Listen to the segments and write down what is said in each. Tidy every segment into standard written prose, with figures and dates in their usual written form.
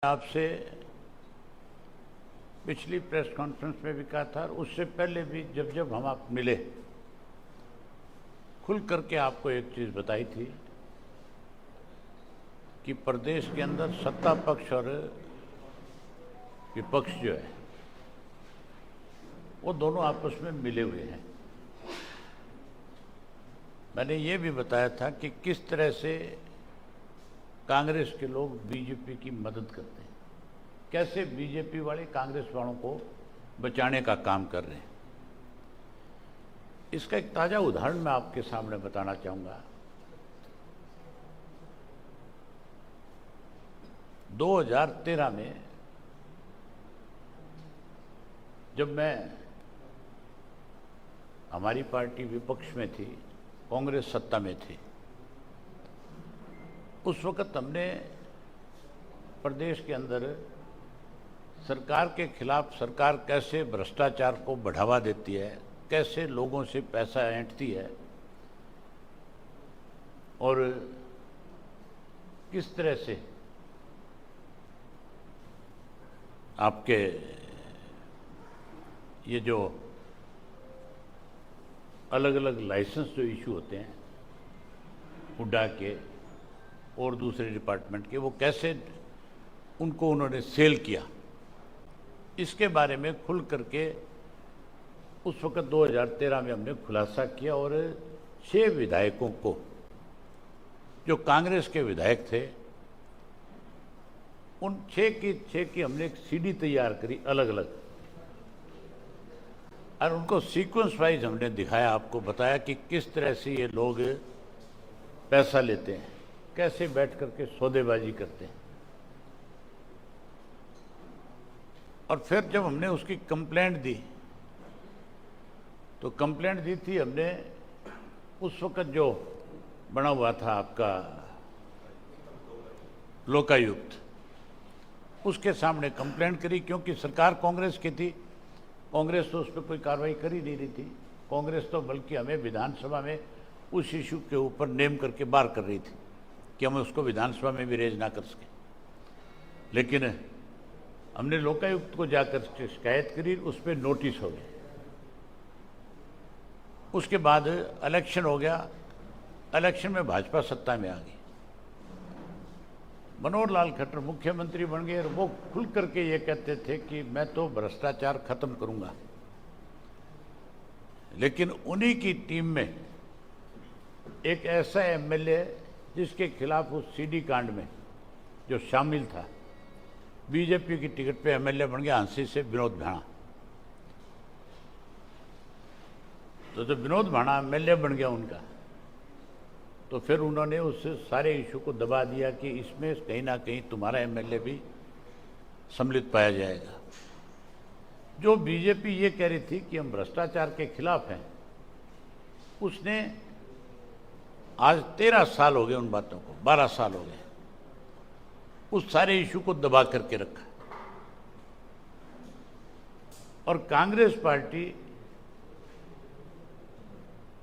आपसे पिछली press conference में भी कहा था और उससे पहले भी जब जब हम आप मिले खुल करके आपको एक चीज़ बताई थी कि प्रदेश के अंदर सत्ता पक्ष और विपक्ष जो है वो दोनों आपस में मिले हुए हैं। मैंने ये भी बताया था कि किस तरह से कांग्रेस के लोग बीजेपी की मदद करते हैं, कैसे बीजेपी वाले कांग्रेस वालों को बचाने का काम कर रहे हैं। इसका एक ताज़ा उदाहरण मैं आपके सामने बताना चाहूँगा। 2013 में जब हमारी पार्टी विपक्ष में थी, कांग्रेस सत्ता में थी, उस वक्त हमने प्रदेश के अंदर सरकार के खिलाफ सरकार कैसे भ्रष्टाचार को बढ़ावा देती है, कैसे लोगों से पैसा ऐंठती है और किस तरह से आपके ये जो अलग अलग लाइसेंस जो इशू होते हैं हुड्डा के और दूसरे डिपार्टमेंट के, वो कैसे उनको उन्होंने सेल किया, इसके बारे में खुल करके उस वक्त 2013 में हमने खुलासा किया। और 6 विधायकों को, जो कांग्रेस के विधायक थे, उन 6 की हमने एक सीडी तैयार करी अलग अलग, और उनको सीक्वेंस वाइज हमने दिखाया, आपको बताया कि किस तरह से ये लोग पैसा लेते हैं, कैसे बैठ करके सौदेबाजी करते हैं। और फिर जब हमने उसकी कंप्लेंट दी, तो कंप्लेंट दी थी हमने उस वक्त जो बना हुआ था आपका लोकायुक्त, उसके सामने कंप्लेंट करी, क्योंकि सरकार कांग्रेस की थी, कांग्रेस तो उस पर कोई कार्रवाई कर ही नहीं रही थी। कांग्रेस तो बल्कि हमें विधानसभा में उस इशू के ऊपर नेम करके बाहर कर रही थी कि हम उसको विधानसभा में भी रेज ना कर सके। लेकिन हमने लोकायुक्त को जाकर शिकायत करी, उस पर नोटिस हो गया। उसके बाद इलेक्शन हो गया, इलेक्शन में भाजपा सत्ता में आ गई, मनोहर लाल खट्टर मुख्यमंत्री बन गए और वो खुल करके ये कहते थे कि मैं तो भ्रष्टाचार खत्म करूंगा। लेकिन उन्हीं की टीम में एक ऐसा एमएलए जिसके खिलाफ उस सीडी कांड में जो शामिल था, बीजेपी की टिकट पे एमएलए बन गया हंसी से विनोद भाणा। तो जब विनोद भाणा एमएलए बन गया उनका, तो फिर उन्होंने उस सारे इशू को दबा दिया कि इसमें कहीं ना कहीं तुम्हारा एमएलए भी सम्मिलित पाया जाएगा। जो बीजेपी ये कह रही थी कि हम भ्रष्टाचार के खिलाफ हैं, उसने आज 13 साल हो गए उन बातों को, 12 साल हो गए, उस सारे इशू को दबा करके रखा। और कांग्रेस पार्टी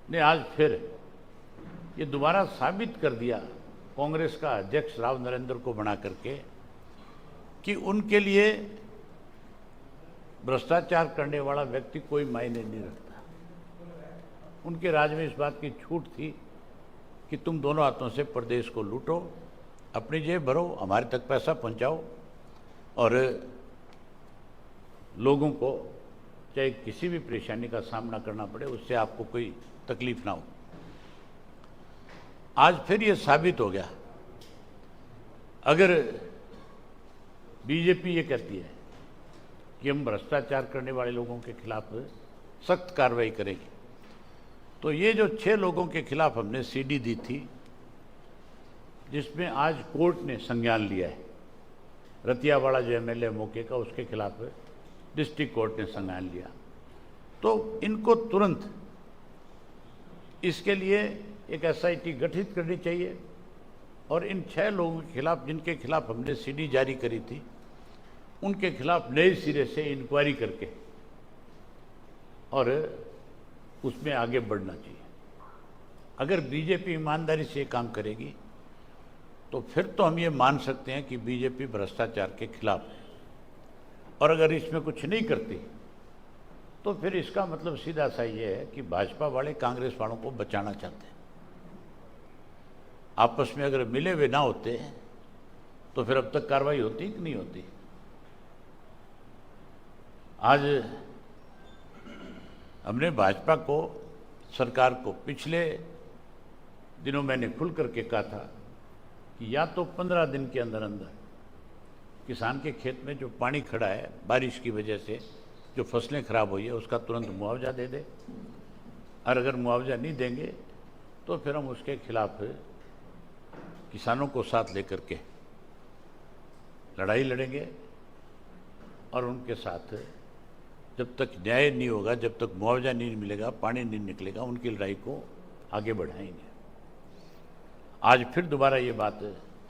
ने आज फिर ये दोबारा साबित कर दिया, कांग्रेस का अध्यक्ष राव नरेंद्र को बना करके, कि उनके लिए भ्रष्टाचार करने वाला व्यक्ति कोई मायने नहीं रखता। उनके राज में इस बात की छूट थी कि तुम दोनों हाथों से प्रदेश को लूटो, अपनी जेब भरो, हमारे तक पैसा पहुंचाओ, और लोगों को चाहे किसी भी परेशानी का सामना करना पड़े, उससे आपको कोई तकलीफ ना हो। आज फिर ये साबित हो गया, अगर बीजेपी ये कहती है कि हम भ्रष्टाचार करने वाले लोगों के खिलाफ सख्त कार्रवाई करेंगे, तो ये जो 6 लोगों के खिलाफ हमने सीडी दी थी, जिसमें आज कोर्ट ने संज्ञान लिया है, रतियावाड़ा जो एमएलए मौके का, उसके खिलाफ डिस्ट्रिक्ट कोर्ट ने संज्ञान लिया, तो इनको तुरंत इसके लिए एक एसआईटी गठित करनी चाहिए। और इन 6 लोगों के खिलाफ, जिनके खिलाफ हमने सीडी जारी करी थी, उनके खिलाफ नए सिरे से इंक्वायरी करके और उसमें आगे बढ़ना चाहिए। अगर बीजेपी ईमानदारी से काम करेगी तो फिर तो हम ये मान सकते हैं कि बीजेपी भ्रष्टाचार के खिलाफ है। और अगर इसमें कुछ नहीं करती तो फिर इसका मतलब सीधा सा ये है कि भाजपा वाले कांग्रेस वालों को बचाना चाहते हैं। आपस में अगर मिले हुए ना होते तो फिर अब तक कार्रवाई होती कि नहीं होती। आज हमने भाजपा को, सरकार को, पिछले दिनों मैंने खुल करके कहा था कि या तो 15 दिन के अंदर अंदर किसान के खेत में जो पानी खड़ा है बारिश की वजह से, जो फसलें खराब हुई है, उसका तुरंत मुआवजा दे दे, और अगर मुआवजा नहीं देंगे तो फिर हम उसके खिलाफ किसानों को साथ लेकर के लड़ाई लड़ेंगे और उनके साथ जब तक न्याय नहीं होगा, जब तक मुआवजा नहीं मिलेगा, पानी नहीं निकलेगा, उनकी लड़ाई को आगे बढ़ाएंगे। आज फिर दोबारा ये बात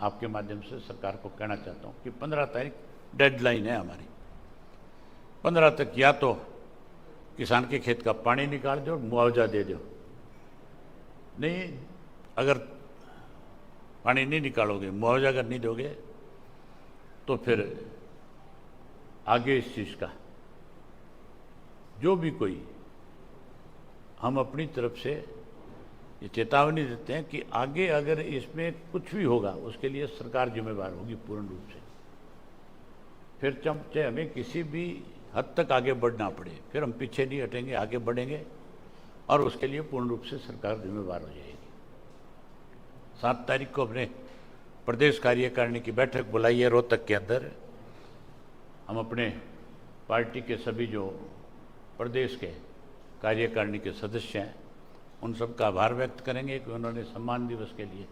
आपके माध्यम से सरकार को कहना चाहता हूँ कि 15 तारीख डेडलाइन है हमारी। 15 तक या तो किसान के खेत का पानी निकाल दो और मुआवजा दे दो, नहीं अगर पानी नहीं निकालोगे, मुआवजा अगर नहीं दोगे तो फिर आगे इस चीज़ का जो भी कोई, हम अपनी तरफ से ये चेतावनी देते हैं कि आगे अगर इसमें कुछ भी होगा उसके लिए सरकार जिम्मेदार होगी पूर्ण रूप से। फिर चाहे हमें किसी भी हद तक आगे बढ़ना पड़े, फिर हम पीछे नहीं हटेंगे, आगे बढ़ेंगे और उसके लिए पूर्ण रूप से सरकार जिम्मेदार हो जाएगी। 7 तारीख को अपने प्रदेश कार्यकारिणी की बैठक बुलाई है रोहतक के अंदर। हम अपने पार्टी के सभी जो प्रदेश के कार्यकारिणी के सदस्य हैं उन सब का आभार व्यक्त करेंगे कि उन्होंने सम्मान दिवस के लिए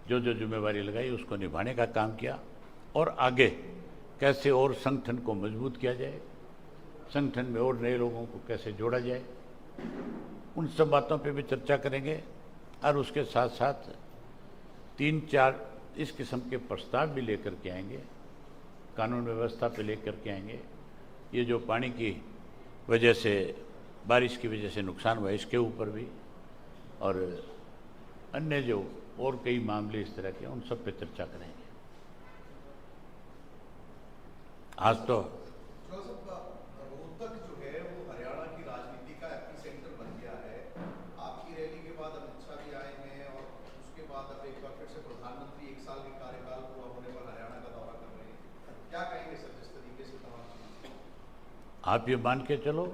जो जो जिम्मेवारी लगाई उसको निभाने का काम किया और आगे कैसे और संगठन को मजबूत किया जाए, संगठन में और नए लोगों को कैसे जोड़ा जाए, उन सब बातों पे भी चर्चा करेंगे। और उसके साथ साथ 3-4 इस किस्म के प्रस्ताव भी लेकर के आएंगे, कानून व्यवस्था पे लेकर के आएंगे। ये जो पानी की वजह से, बारिश की वजह से नुकसान हुआ इसके ऊपर भी, और अन्य जो और कई मामले इस तरह के, उन सब पे चर्चा करेंगे। आज तो रोहतक जो है वो हरियाणा की राजनीति का एपिसेंटर बन गया है। आपकी रैली के बाद अमित शाह भी आए हैं और उसके बाद अब एक बार फिर से प्रधानमंत्री 1 साल के कार्यकाल पूरा होने पर हरियाणा का दौरा कर रहे हैं। क्या कहेंगे सर जिस तरीके से तमाम? आप ये मान के चलो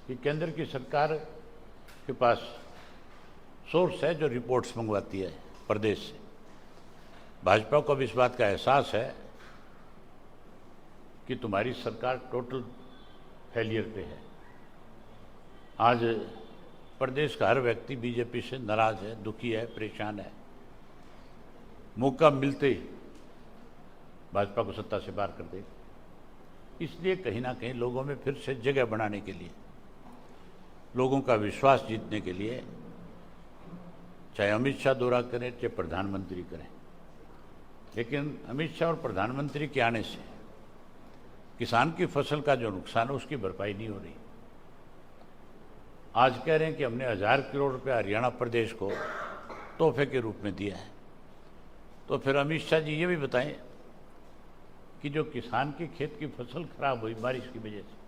कि केंद्र की सरकार के पास सोर्स है जो रिपोर्ट्स मंगवाती है प्रदेश से। भाजपा को अब इस बात का एहसास है कि तुम्हारी सरकार टोटल फेलियर पे है। आज प्रदेश का हर व्यक्ति बीजेपी से नाराज है, दुखी है, परेशान है। मौका मिलते ही भाजपा को सत्ता से बाहर कर दे। इसलिए कहीं ना कहीं लोगों में फिर से जगह बनाने के लिए, लोगों का विश्वास जीतने के लिए, चाहे अमित शाह दौरा करें चाहे प्रधानमंत्री करें, लेकिन अमित शाह और प्रधानमंत्री के आने से किसान की फसल का जो नुकसान है उसकी भरपाई नहीं हो रही। आज कह रहे हैं कि हमने 1000 करोड़ रुपया हरियाणा प्रदेश को तोहफे के रूप में दिया है। तो फिर अमित शाह जी ये भी बताएं कि जो किसान के खेत की फसल खराब हुई बारिश की वजह से,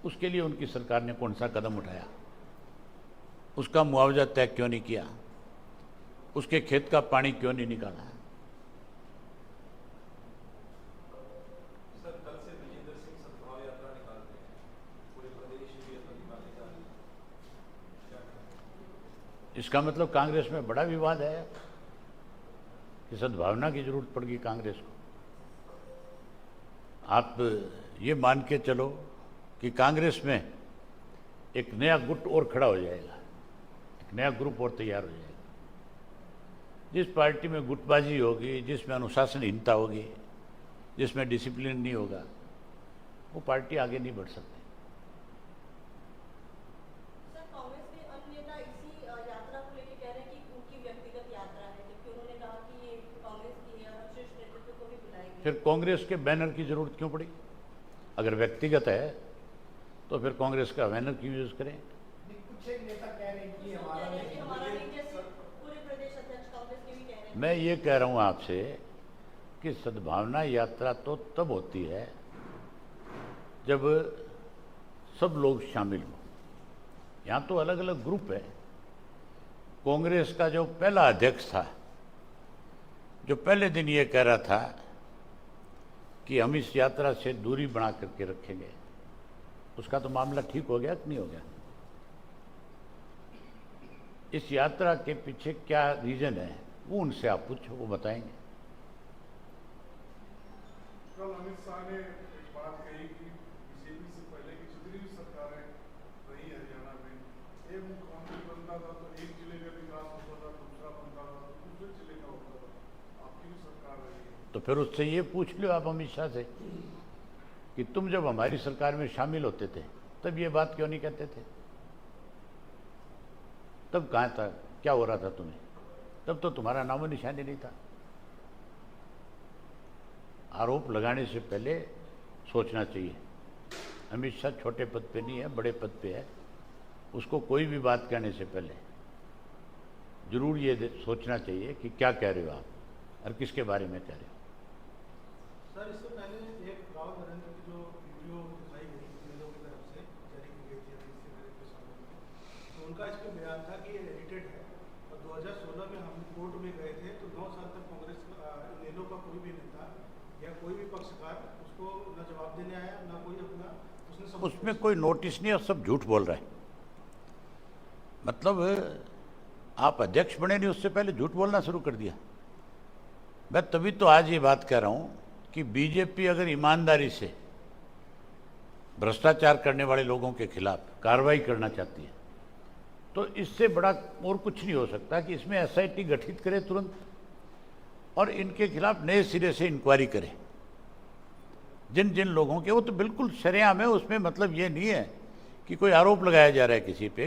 उसके लिए उनकी सरकार ने कौन सा कदम उठाया, उसका मुआवजा तय क्यों नहीं किया, उसके खेत का पानी क्यों नहीं निकाला। इसका मतलब कांग्रेस में बड़ा विवाद है कि सद्भावना की जरूरत पड़ गई कांग्रेस को। आप ये मान के चलो कि कांग्रेस में एक नया गुट और खड़ा हो जाएगा, एक नया ग्रुप और तैयार हो जाएगा। जिस पार्टी में गुटबाजी होगी, जिसमें अनुशासनहीनता होगी, जिसमें डिसिप्लिन नहीं होगा, वो पार्टी आगे नहीं बढ़ सकती। फिर कांग्रेस के बैनर की जरूरत क्यों पड़ी? अगर व्यक्तिगत है तो फिर कांग्रेस का बैनर क्यों यूज करें? कुछ एक नेता कह रहे हैं कि हमारा पूरे प्रदेश अध्यक्ष कांग्रेस के भी कह रहे हैं मैं ये कह रहा हूं आपसे कि सद्भावना यात्रा तो तब होती है जब सब लोग शामिल हों। यहाँ तो अलग अलग ग्रुप है। कांग्रेस का जो पहला अध्यक्ष था, जो पहले दिन ये कह रहा था कि हम इस यात्रा से दूरी बना करके रखेंगे, उसका तो मामला ठीक हो गया कि नहीं हो गया? इस यात्रा के पीछे क्या रीजन है वो उनसे आप पूछो, वो बताएंगे। कल अमित शाह ने एक बात कही कि बीजेपी से पहले की जितनी भी सरकारें रही हरियाणा में, एक मुख्यमंत्री बनता था तो एक जिले का विकास होता था, दूसरा बनता था तो दूसरे जिले का होता था। आपकी भी सरकार रही है तो फिर उससे ये पूछ लो आप अमित शाह से कि तुम जब हमारी सरकार में शामिल होते थे तब ये बात क्यों नहीं कहते थे? तब कहाँ था, क्या हो रहा था तुम्हें? तब तो तुम्हारा नामो निशान ही नहीं था। आरोप लगाने से पहले सोचना चाहिए। अमित शाह छोटे पद पे नहीं है, बड़े पद पे है। उसको कोई भी बात कहने से पहले जरूर ये सोचना चाहिए कि क्या कह रहे हो आप और किसके बारे में कह रहे हो। सर, इससे पहले एक राव नरेंद्र की जो वीडियो दिखाई गई मेलों की तरफ से जारी की गई थी अभी इससे पहले के सामने, तो उनका इस पर बयान था कि ये एडिटेड है और 2016 में हम कोर्ट में गए थे तो 9 साल तक कांग्रेस मेलों का कोई भी नेता या कोई भी पक्षकार उसको न जवाब देने आया, न कोई अपना उसमें कोई नोटिस नहीं और सब झूठ बोल रहा है। मतलब आप अध्यक्ष बने नहीं उससे पहले झूठ बोलना शुरू कर दिया। मैं तभी तो आज ये बात कह रहा हूं कि बीजेपी अगर ईमानदारी से भ्रष्टाचार करने वाले लोगों के खिलाफ कार्रवाई करना चाहती है तो इससे बड़ा और कुछ नहीं हो सकता कि इसमें एसआईटी गठित करे तुरंत और इनके खिलाफ नए सिरे से इंक्वायरी करे। जिन जिन लोगों के, वो तो बिल्कुल शरेआम है, उसमें मतलब ये नहीं है कि कोई आरोप लगाया जा रहा है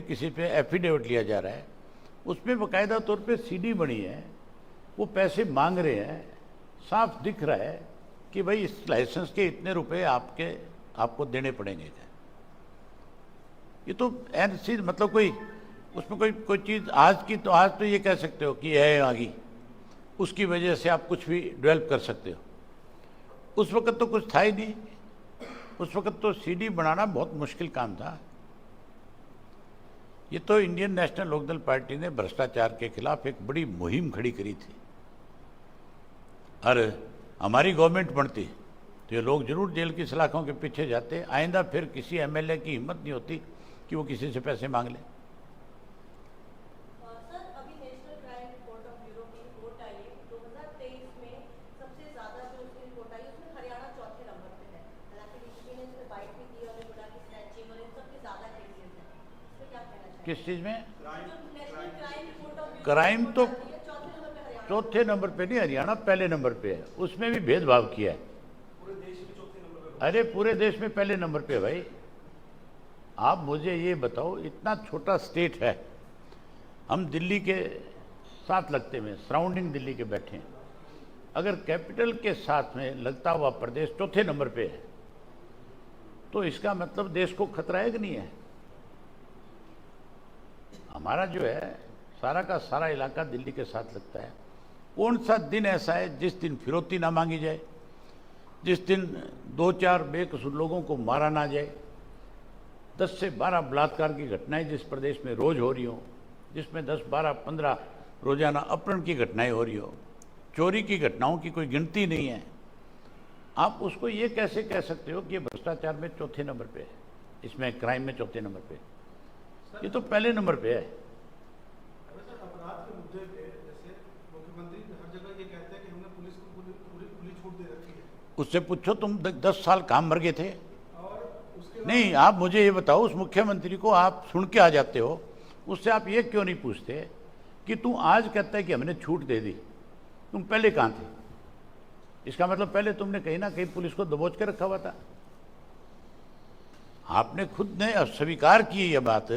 किसी पे एफिडेविट लिया जा रहा है। उसमें बाकायदा तौर पे सीडी बनी है, वो पैसे मांग रहे हैं, साफ दिख रहा है कि भाई इस लाइसेंस के इतने रुपए आपको देने पड़ेंगे। ये तो ऐसी मतलब कोई उसमें कोई चीज़ आज तो ये कह सकते हो कि है आ गई, उसकी वजह से आप कुछ भी डेवलप कर सकते हो। उस वक्त तो कुछ था ही नहीं। उस वक्त तो सीडी बनाना बहुत मुश्किल काम था। ये तो इंडियन नेशनल लोकदल पार्टी ने भ्रष्टाचार के खिलाफ एक बड़ी मुहिम खड़ी करी थी और हमारी गवर्नमेंट बनती तो ये लोग जरूर जेल की सलाखों के पीछे जाते। आइंदा फिर किसी एमएलए की हिम्मत नहीं होती कि वो किसी से पैसे मांग ले। सर, अभी national crime report of bureau की रिपोर्ट आई है 2023 में सबसे ज्यादा जो उसकी रिपोर्ट आई उसमें हरियाणा चौथे नंबर पे है। हालांकि डीजीपी ने इसमें बाइट भी दी और बोला कि स्नैचिंग और इन सब के ज्यादा केसेस हैं। इसमें क्या कहना चाहिए? किस चीज़ में? National crime report of bureau crime तो चौथे नंबर पे हरियाणा, चौथे नंबर पे नहीं, हरियाणा पहले नंबर पे है। उसमें भी भेदभाव किया है। पूरे देश में चौथे नंबर पर। अरे पूरे देश में पहले नंबर पे है भाई। आप मुझे ये बताओ, इतना छोटा स्टेट है, हम दिल्ली के साथ लगते में सराउंडिंग दिल्ली के बैठे हैं, अगर कैपिटल के साथ में लगता हुआ प्रदेश चौथे नंबर पे है तो इसका मतलब देश को खतरा है कि नहीं है? हमारा जो है सारा का सारा इलाका दिल्ली के साथ लगता है। कौन सा दिन ऐसा है जिस दिन फिरौती ना मांगी जाए, जिस दिन 2-4 बेकसूर लोगों को मारा ना जाए? 10 से 12 बलात्कार की घटनाएं जिस प्रदेश में रोज हो रही हो, जिसमें 10, 12, 15 रोजाना अपहरण की घटनाएं हो रही हो, चोरी की घटनाओं की कोई गिनती नहीं है, आप उसको ये कैसे कह सकते हो कि ये भ्रष्टाचार में चौथे नंबर पे है, इसमें क्राइम में चौथे नंबर पे? ये तो पहले नंबर पे है। सर, अपराध के मुद्दे पे जैसे मुख्यमंत्री हर जगह ये कहते हैं कि हमने पुलिस को पूरी खुली छूट दे रखी है उससे पूछो तुम 10 साल काम मर गए थे? और उसके नहीं, आप मुझे ये बताओ, उस मुख्यमंत्री को आप सुन के आ जाते हो, उससे आप ये क्यों नहीं पूछते कि तू आज कहता है कि हमने छूट दे दी, तुम पहले कहाँ थे? इसका मतलब पहले तुमने कहीं ना कहीं पुलिस को दबोच के रखा हुआ था। आपने खुद ने स्वीकार की ये बात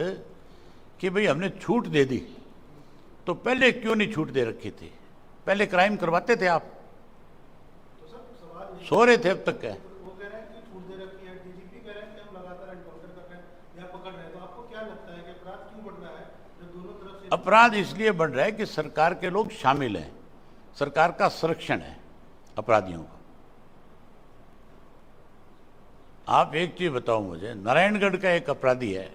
कि भाई हमने छूट दे दी, तो पहले क्यों नहीं छूट दे रखी थी? पहले क्राइम करवाते थे आप? तो सर सवाल ये सो रहे थे अब तक? क्या वो कह रहे हैं कि छूट दे रखी है, डीजीपी कह रहे हैं कि हम लगातार एनकाउंटर कर रहे हैं या पकड़ रहे हैं, तो आपको क्या लगता है कि अपराध क्यों बढ़ रहा है जब दोनों तरफ से? अपराध इसलिए बढ़ रहा है कि सरकार के लोग शामिल हैं। सरकार का संरक्षण है अपराधियों का। आप एक चीज बताओ मुझे, नारायणगढ़ का एक अपराधी है,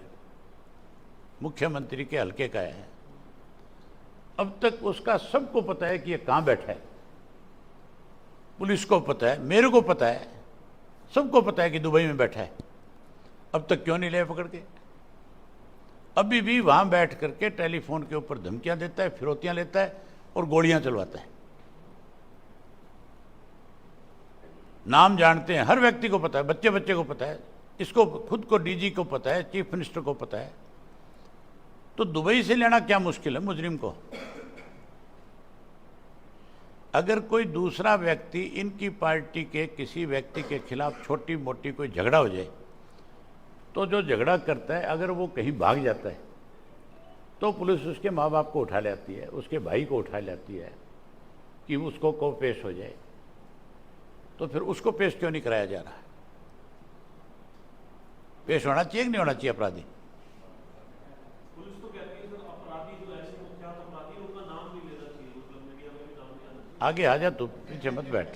मुख्यमंत्री के हल्के का है, अब तक उसका सबको पता है कि ये कहां बैठा है, पुलिस को पता है, मेरे को पता है, सबको पता है कि दुबई में बैठा है। अब तक क्यों नहीं ले पकड़ के? अभी भी वहां बैठ करके टेलीफोन के ऊपर धमकियां देता है, फिरौतियां लेता है और गोलियां चलवाता है। नाम जानते हैं, हर व्यक्ति को पता है, बच्चे बच्चे को पता है, इसको खुद को डीजी को पता है, चीफ मिनिस्टर को पता है। तो दुबई से लेना क्या मुश्किल है मुजरिम को? अगर कोई दूसरा व्यक्ति इनकी पार्टी के किसी व्यक्ति के खिलाफ छोटी मोटी कोई झगड़ा हो जाए, तो जो झगड़ा करता है अगर वो कहीं भाग जाता है तो पुलिस उसके माँ बाप को उठा लाती है, उसके भाई को उठा लाती है कि उसको को पेश हो जाए। तो फिर उसको पेश क्यों नहीं कराया जा रहा है? पेश होना चाहिए कि नहीं होना चाहिए अपराधी? पुलिस तो कहती है सर अपराधी जो ऐसे कुख्यात अपराधी उनका नाम नहीं लेना चाहिए, मतलब मीडिया में भी नाम नहीं आना चाहिए। आगे आ जा, तू पीछे मत बैठ।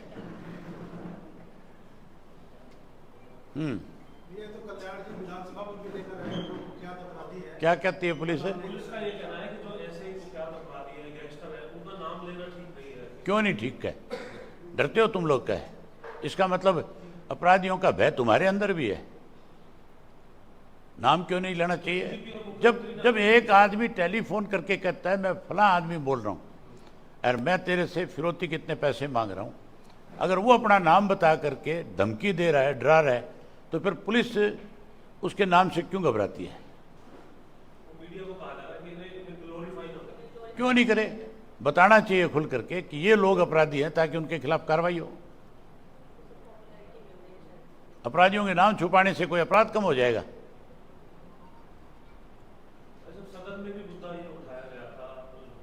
ये तो कल्याण जी विधानसभा में भी लेकर आए हैं, जो कुख्यात अपराधी है। क्या कहती है पुलिस? पुलिस का ये कहना है कि जो ऐसे ही कुख्यात अपराधी है, गैंगस्टर है, उनका नाम लेना ठीक नहीं है। क्यों नहीं ठीक है? डरते हो तुम लोग का है? इसका मतलब अपराधियों का भय तुम्हारे अंदर भी है। नाम क्यों नहीं लेना चाहिए? जब एक आदमी टेलीफोन करके कहता है मैं फला आदमी बोल रहा हूँ और मैं तेरे से फिरौती कितने पैसे मांग रहा हूँ, अगर वो अपना नाम बता करके धमकी दे रहा है, डरा रहा है, तो फिर पुलिस उसके नाम से क्यों घबराती है? मीडिया को कहा जा रहा है कि इन्हें ग्लोरीफाई ना करें। क्यों नहीं करे? बताना चाहिए खुल करके कि ये लोग अपराधी हैं, ताकि उनके खिलाफ कार्रवाई हो। अपराधियों के नाम छुपाने से कोई अपराध कम हो जाएगा? सदन में भी मुद्दा ये उठाया गया था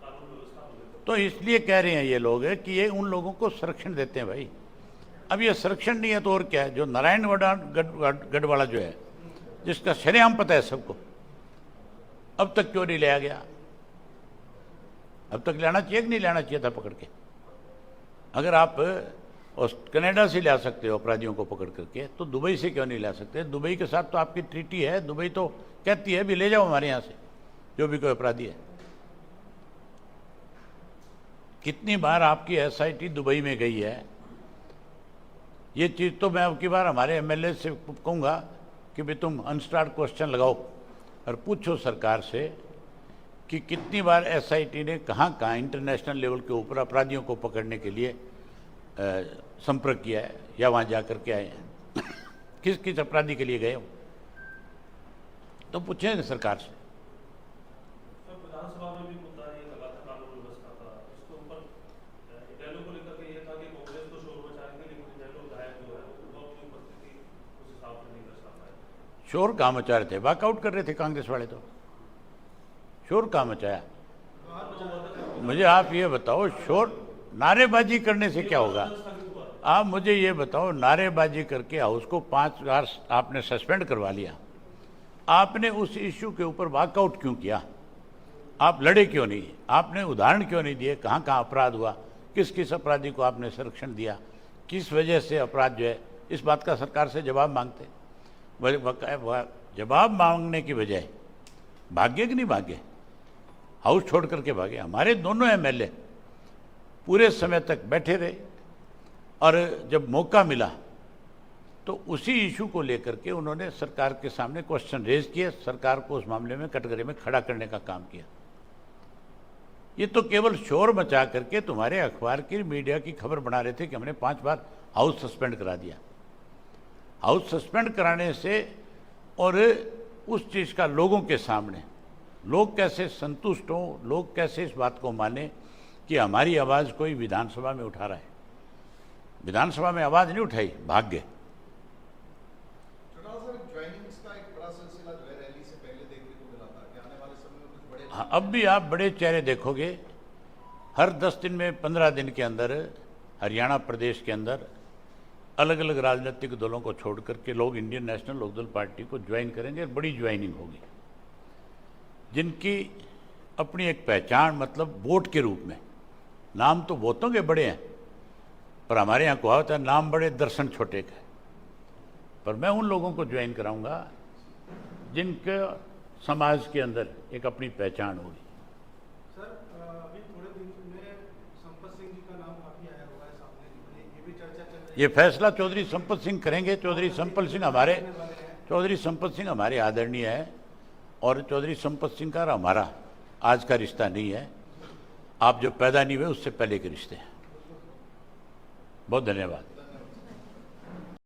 कानून व्यवस्था को लेकर। तो इसलिए कह रहे हैं ये लोग कि ये उन लोगों को संरक्षण देते हैं भाई। अब ये संरक्षण नहीं है तो और क्या है? जो नारायणगढ़ वाला जो है, जिसका शरेआम पता है सबको, अब तक क्यों नहीं लिया गया? अब तक लेना चाहिए कि नहीं लेना चाहिए था पकड़ के? अगर आप कनाडा से ला सकते हो अपराधियों को पकड़ करके, तो दुबई से क्यों नहीं ला सकते? दुबई के साथ तो आपकी ट्रीटी है, दुबई तो कहती है भी ले जाओ हमारे यहाँ से जो भी कोई अपराधी है। कितनी बार आपकी एसआईटी दुबई में गई है? ये चीज तो मैं अब की बार हमारे एमएलए से कहूँगा कि भाई तुम अनस्टार्ट क्वेश्चन लगाओ और पूछो सरकार से कि कितनी बार एसआईटी ने कहाँ कहाँ इंटरनेशनल लेवल के ऊपर अपराधियों को पकड़ने के लिए संपर्क किया है या वहाँ जा कर के आए हैं। किस किस अपराधी के लिए गए हो तो पूछेंगे सरकार से। सर विधानसभा में भी मुद्दा ये लगा था कानून व्यवस्था का, इसके ऊपर इनेलो को लेकर के ये था कि कांग्रेस तो शोर मचाएंगे, लेकिन इनेलो विधायक जो है वो अपनी उपस्थिति उस हिसाब से नहीं दर्शा पाए। शोर कहाँ मचा रहे थे? वॉकआउट कर रहे थे कांग्रेस वाले। तो शोर कहाँ मचाया? मुझे आप ये बताओ, शोर नारेबाजी करने से क्या होगा? आप मुझे ये बताओ, नारेबाजी करके हाउस को 5 बार आपने सस्पेंड करवा लिया, आपने उस इश्यू के ऊपर वॉकआउट क्यों किया? आप लड़े क्यों नहीं? आपने उदाहरण क्यों नहीं दिए कहाँ कहाँ अपराध हुआ, किस किस अपराधी को आपने संरक्षण दिया, किस वजह से अपराध जो है? इस बात का सरकार से जवाब मांगते। जवाब मांगने की बजाय भाग्य कि नहीं भाग्य? हाउस छोड़ करके भागे। हमारे दोनों एमएलए पूरे समय तक बैठे रहे और जब मौका मिला तो उसी इशू को लेकर के उन्होंने सरकार के सामने क्वेश्चन रेज किए, सरकार को उस मामले में कटघरे में खड़ा करने का काम किया। ये तो केवल शोर मचा करके तुम्हारे अखबार की मीडिया की खबर बना रहे थे कि हमने 5 बार हाउस सस्पेंड करा दिया। हाउस सस्पेंड कराने से और उस चीज़ का लोगों के सामने लोग कैसे संतुष्ट हों, लोग कैसे इस बात को माने कि हमारी आवाज़ कोई विधानसभा में उठा रहा है। विधानसभा में आवाज़ नहीं उठाई, भाग गए। चौटाला साहब, ज्वाइनिंग्स का एक बड़ा सिलसिला जो है रैली से पहले देखने को मिला था कि आने वाले समय में कुछ बड़े हाँ, अब भी आप बड़े चेहरे देखोगे। हर 10 दिन में 15 दिन के अंदर हरियाणा प्रदेश के अंदर अलग अलग राजनीतिक दलों को छोड़ करके लोग इंडियन नेशनल लोकदल पार्टी को ज्वाइन करेंगे और बड़ी ज्वाइनिंग होगी, जिनकी अपनी एक पहचान मतलब वोट के रूप में नाम तो बहुतों के बड़े हैं, पर हमारे यहाँ कहावत है नाम बड़े दर्शन छोटे का। पर मैं उन लोगों को ज्वाइन कराऊंगा जिनके समाज के अंदर एक अपनी पहचान होगी। सर अभी थोड़े दिन में संपत सिंह जी का नाम काफी आया हुआ है सामने, ये भी चर्चा चल रही है। ये फैसला चौधरी संपत सिंह करेंगे। चौधरी संपत सिंह हमारे आदरणीय है, और चौधरी संपत सिंह का और हमारा आज का रिश्ता नहीं है, आप जो पैदा नहीं हुए उससे पहले के रिश्ते हैं। बहुत धन्यवाद।